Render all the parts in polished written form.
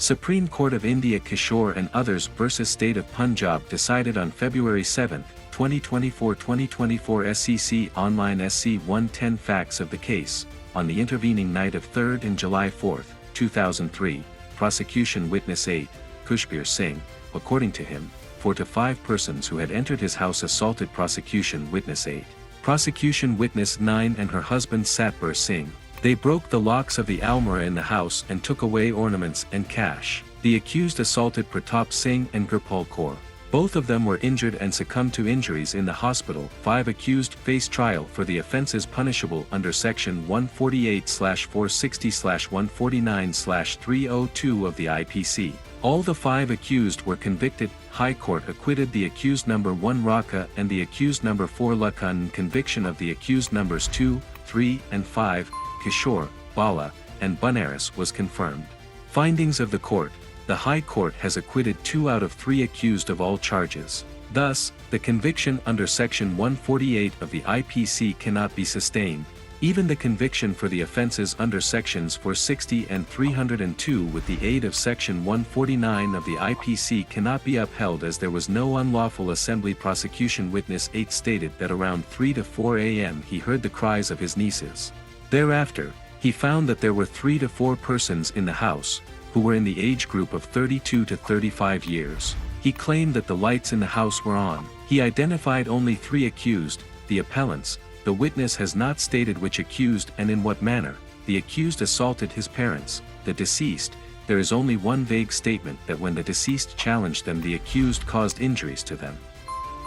Supreme Court of India Kishore and others vs State of Punjab decided on February 7, 2024 SEC Online SC 110 Facts of the case. On the intervening night of 3rd and July 4, 2003, prosecution witness 8, Kishore Singh, according to him, 4 to 5 persons who had entered his house assaulted prosecution witness 8. Prosecution witness 9 and her husband Satbir Singh. They broke the locks of the almirah in the house and took away ornaments and cash. The accused assaulted Pratap Singh and Gurpal Kaur. Both of them were injured and succumbed to injuries in the hospital. 5 accused face trial for the offences punishable under Section 148/460/149/302 of the IPC. All the 5 accused were convicted. High Court acquitted the accused number 1 Raka and the accused number 4 Lakan. Conviction of the accused numbers 2, 3 and 5, Kishore, Bala, and Banaras was confirmed. Findings of the court: the High Court has acquitted 2 out of 3 accused of all charges. Thus, the conviction under Section 148 of the IPC cannot be sustained. Even the conviction for the offences under Sections 460 and 302 with the aid of Section 149 of the IPC cannot be upheld, as there was no unlawful assembly. Prosecution witness 8 stated that around 3 to 4 a.m. he heard the cries of his nieces. Thereafter, he found that there were 3 to 4 persons in the house, who were in the age group of 32 to 35 years. He claimed that the lights in the house were on. He identified only 3 accused, the appellants. The witness has not stated which accused and in what manner the accused assaulted his parents, the deceased. There is only one vague statement that when the deceased challenged them, the accused caused injuries to them.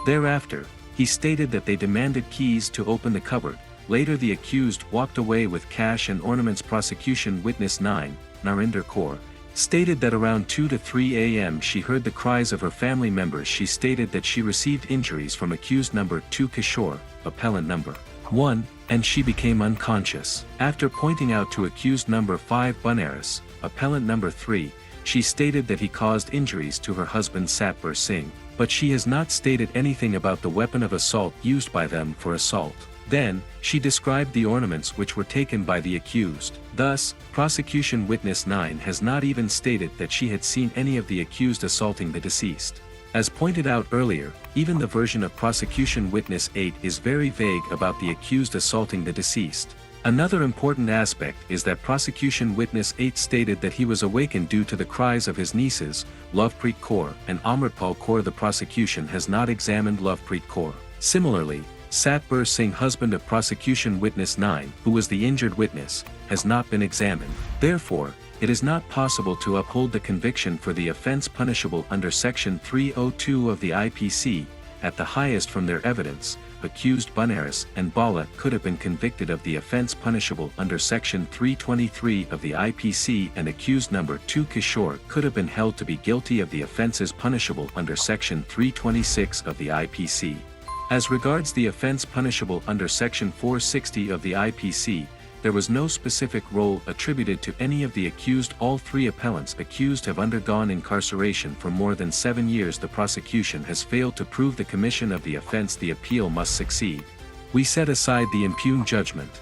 Thereafter, he stated that they demanded keys to open the cupboard. Later the accused walked away with cash and ornaments. Prosecution witness 9, Narinder Kaur, stated that around 2 to 3 a.m. she heard the cries of her family members. She stated that she received injuries from accused number 2 Kishore, appellant number 1, and she became unconscious. After pointing out to accused number 5 Banaras, appellant number 3, she stated that he caused injuries to her husband Satbir Singh, but she has not stated anything about the weapon of assault used by them for assault. Then, she described the ornaments which were taken by the accused. Thus, prosecution witness 9 has not even stated that she had seen any of the accused assaulting the deceased. As pointed out earlier, even the version of prosecution witness 8 is very vague about the accused assaulting the deceased. Another important aspect is that prosecution witness 8 stated that he was awakened due to the cries of his nieces, Lovepreet Kaur and Amritpal Kaur. The prosecution has not examined Lovepreet Kaur. Similarly, Satbir Singh, husband of prosecution witness 9, who was the injured witness, has not been examined. Therefore, it is not possible to uphold the conviction for the offence punishable under Section 302 of the IPC. At the highest from their evidence, accused Banaras and Bala could have been convicted of the offence punishable under Section 323 of the IPC, and accused number 2 Kishore could have been held to be guilty of the offences punishable under Section 326 of the IPC. As regards the offence punishable under Section 460 of the IPC, there was no specific role attributed to any of the accused. All 3 appellants accused have undergone incarceration for more than 7 years. The prosecution has failed to prove the commission of the offence. The appeal must succeed. We set aside the impugned judgment.